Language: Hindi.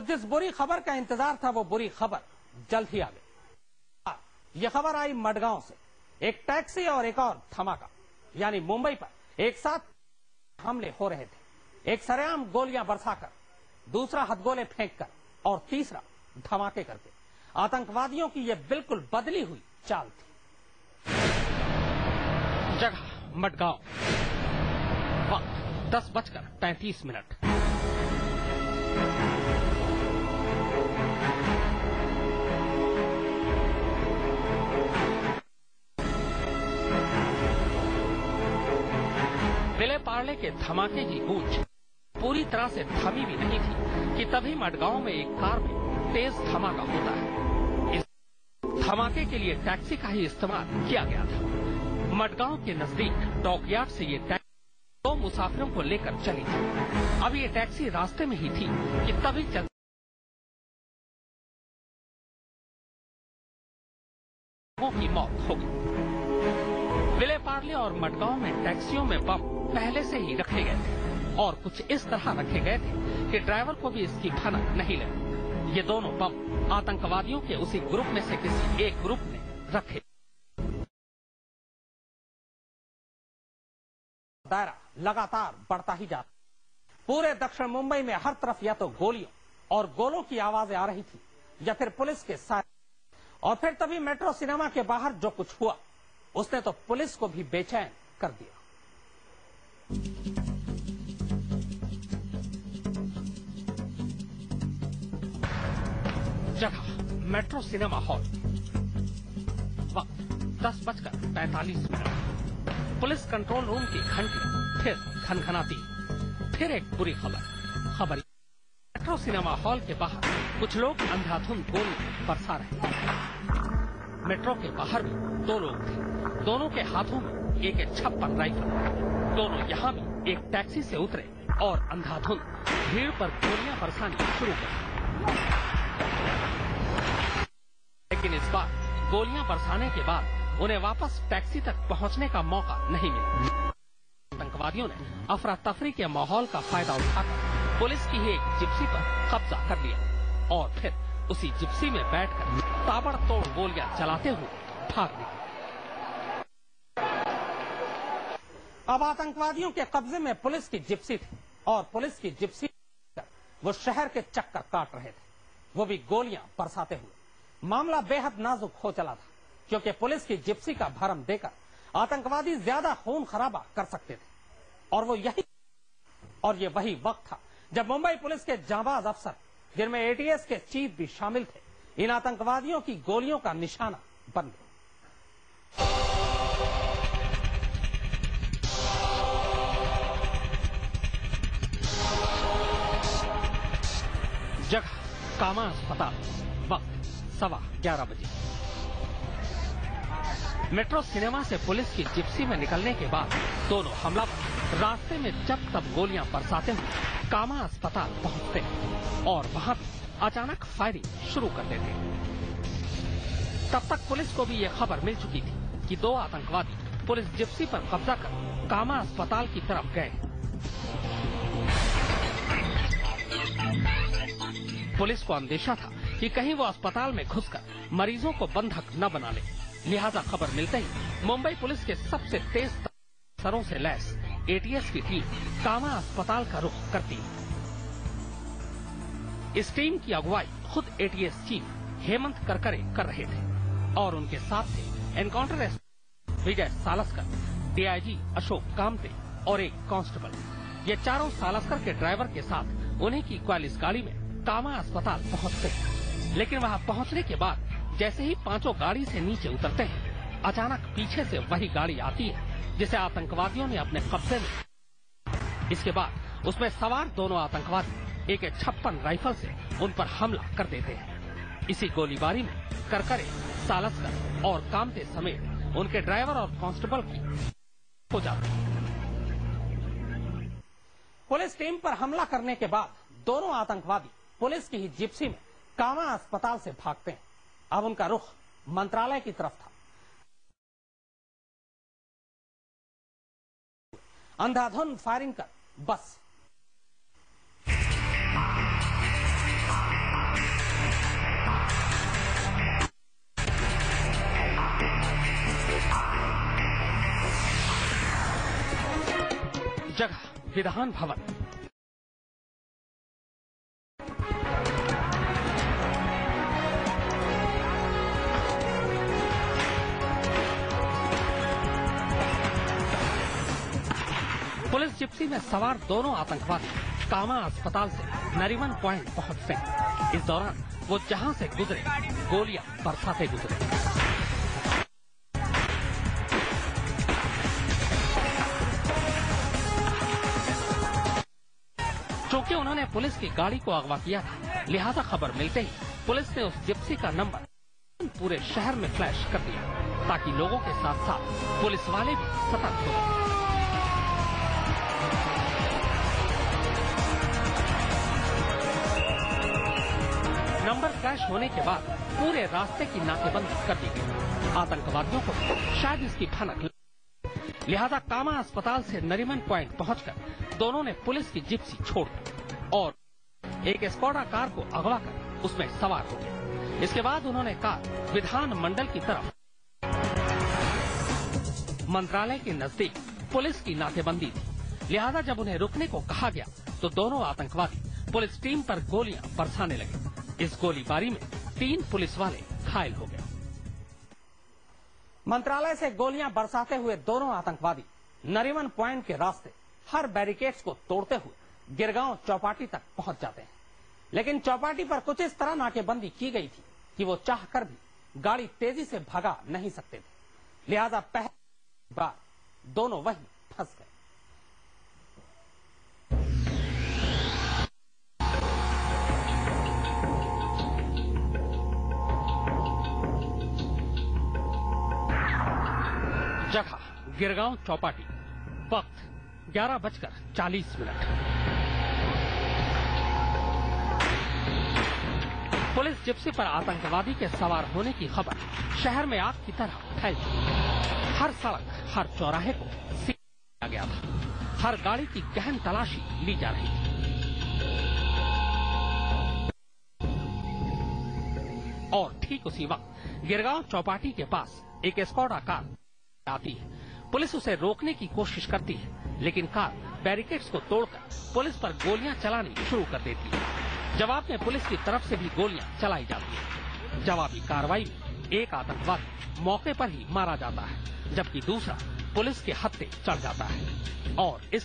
तो जिस बुरी खबर का इंतजार था वो बुरी खबर जल्द ही आ गई। यह खबर आई मडगांव से। एक टैक्सी और एक और धमाका, यानी मुंबई पर एक साथ हमले हो रहे थे। एक सरेआम गोलियां बरसाकर, दूसरा हथगोले फेंककर और तीसरा धमाके करके। आतंकवादियों की यह बिल्कुल बदली हुई चाल थी। जगह मडगांव, वक्त 10:35। विले पार्ले के धमाके की गूंज पूरी तरह से थमी भी नहीं थी कि तभी मडगांव में एक कार में तेज धमाका होता है। इस धमाके के लिए टैक्सी का ही इस्तेमाल किया गया था। मडगांव के नजदीक डॉकयार्ड से ये टैक्सी 2 मुसाफिरों को लेकर चली थी। अब ये टैक्सी रास्ते में ही थी कि तभी की मौत हो गई। विले पार्ले और मडगांव में टैक्सियों में बम पहले से ही रखे गए थे और कुछ इस तरह रखे गए थे कि ड्राइवर को भी इसकी भनक नहीं लगी। ये दोनों बम आतंकवादियों के उसी ग्रुप में से किसी एक ग्रुप ने रखे। दायरा लगातार बढ़ता ही जाता। पूरे दक्षिण मुंबई में हर तरफ या तो गोलियों और गोलों की आवाजें आ रही थी या फिर पुलिस के साथ। और फिर तभी मेट्रो सिनेमा के बाहर जो कुछ हुआ उसने तो पुलिस को भी बेचैन कर दिया। जगह मेट्रो सिनेमा हॉल, वक्त 10:45। पुलिस कंट्रोल रूम की घंटी फिर खनखनाती। फिर एक बुरी खबर। मेट्रो सिनेमा हॉल के बाहर कुछ लोग अंधाधुंध गोली बरसा रहे थे। मेट्रो के बाहर भी 2 लोग थे। दोनों के हाथों में AK-56 राइफल। दोनों यहाँ भी एक टैक्सी से उतरे और अंधाधुंध भीड़ पर गोलियां बरसानी शुरू कर। लेकिन इस बार गोलियां बरसाने के बाद उन्हें वापस टैक्सी तक पहुंचने का मौका नहीं मिला। आतंकवादियों ने अफरा तफरी के माहौल का फायदा उठाकर पुलिस की ही एक जिप्सी पर कब्जा कर लिया और फिर उसी जिप्सी में बैठकर ताबड़तोड़ गोलियां चलाते हुए भाग निकले। अब आतंकवादियों के कब्जे में पुलिस की जिप्सी थी और पुलिस की जिप्सी वो शहर के चक्कर काट रहे थे, वो भी गोलियां बरसाते हुए। मामला बेहद नाजुक हो चला था क्योंकि पुलिस की जिप्सी का भरम देकर आतंकवादी ज्यादा खून खराबा कर सकते थे। और ये वही वक्त था जब मुंबई पुलिस के जांबाज अफसर, जिनमें ATS के चीफ भी शामिल थे, इन आतंकवादियों की गोलियों का निशाना बन गए। जगह कामा अस्पताल, वक्त 11:15 बजे। मेट्रो सिनेमा से पुलिस की जिप्सी में निकलने के बाद दोनों हमलावर रास्ते में जब तब गोलियां बरसाते हुए कामा अस्पताल पहुंचते और वहां भी अचानक फायरिंग शुरू कर देते। तब तक पुलिस को भी यह खबर मिल चुकी थी कि 2 आतंकवादी पुलिस जिप्सी पर कब्जा कर कामा अस्पताल की तरफ गए। पुलिस को अंदेशा था कि कहीं वो अस्पताल में घुसकर मरीजों को बंधक न बना ले। लिहाजा खबर मिलते ही मुंबई पुलिस के सबसे तेज अफसरों से लैस ATS की टीम कामा अस्पताल का रुख करती है। इस टीम की अगुवाई खुद ATS चीफ हेमंत करकरे कर रहे थे और उनके साथ थे एनकाउंटर एसपी विजय सालस्कर, DIG अशोक कामते और एक कांस्टेबल। ये चारों सालस्कर के ड्राइवर के साथ उन्हीं की क्वालिस गाड़ी में कामा अस्पताल पहुंचते हैं। लेकिन वहां पहुंचने के बाद जैसे ही 5 गाड़ी से नीचे उतरते हैं, अचानक पीछे से वही गाड़ी आती है जिसे आतंकवादियों ने अपने कब्जे में। इसके बाद उसमें सवार दोनों आतंकवादी AK-56 राइफल से उन पर हमला कर देते हैं। इसी गोलीबारी में करकरे, सालस्कर और कामते समेत उनके ड्राइवर और कांस्टेबल की हो जाती है। पुलिस टीम पर हमला करने के बाद दोनों आतंकवादी पुलिस की ही जिप्सी में कामा अस्पताल से भागते हैं। अब उनका रुख मंत्रालय की तरफ था। अंधाधुंध फायरिंग कर बस विधान भवन। पुलिस जिप्सी में सवार दोनों आतंकवादी कामा अस्पताल से नरीमन पॉइंट पहुंचते हैं। इस दौरान वो जहां से गुजरे गोलियां बरसाते गुजरे। चूंकि उन्होंने पुलिस की गाड़ी को अगवा किया था, लिहाजा खबर मिलते ही पुलिस ने उस जिप्सी का नंबर पूरे शहर में फ्लैश कर दिया, ताकि लोगों के साथ साथ पुलिस वाले भी सतर्क हो जाएं। नंबर फ्लैश होने के बाद पूरे रास्ते की नाकेबंदी कर दी गई। आतंकवादियों को शायद इसकी भनक लगी, लिहाजा कामा अस्पताल से नरीमन पॉइंट पहुंचकर दोनों ने पुलिस की जिप्सी छोड़ दी और एक स्कोडा कार को अगवा कर उसमें सवार हो गए। इसके बाद उन्होंने कार विधान मंडल की तरफ, मंत्रालय के नजदीक पुलिस की नाकेबंदी थी, लिहाजा जब उन्हें रुकने को कहा गया तो दोनों आतंकवादी पुलिस टीम पर गोलियां बरसाने लगे। इस गोलीबारी में 3 पुलिस वाले घायल हो गए। मंत्रालय से गोलियां बरसाते हुए दोनों आतंकवादी नरीमन पॉइंट के रास्ते हर बैरिकेड्स को तोड़ते हुए गिरगांव चौपाटी तक पहुंच जाते हैं। लेकिन चौपाटी पर कुछ इस तरह नाकेबंदी की गई थी कि वो चाहकर भी गाड़ी तेजी से भगा नहीं सकते थे, लिहाजा पहली बार दोनों वहीं फंस गए। जगह गिरगांव चौपाटी, वक्त 11:40 पुलिस जिप्सी पर आतंकवादी के सवार होने की खबर शहर में आग की तरह फैल गई। हर सड़क, हर चौराहे को सील किया गया था। हर गाड़ी की गहन तलाशी ली जा रही थी और ठीक उसी वक्त गिरगांव चौपाटी के पास एक स्कोडा कार आती है। पुलिस उसे रोकने की कोशिश करती है, लेकिन कार बैरिकेड्स को तोड़कर पुलिस पर गोलियां चलानी शुरू कर देती है। जवाब में पुलिस की तरफ से भी गोलियां चलाई जाती है। जवाबी कार्रवाई में एक आतंकवादी मौके पर ही मारा जाता है, जबकि दूसरा पुलिस के हत्थे चढ़ जाता है और इस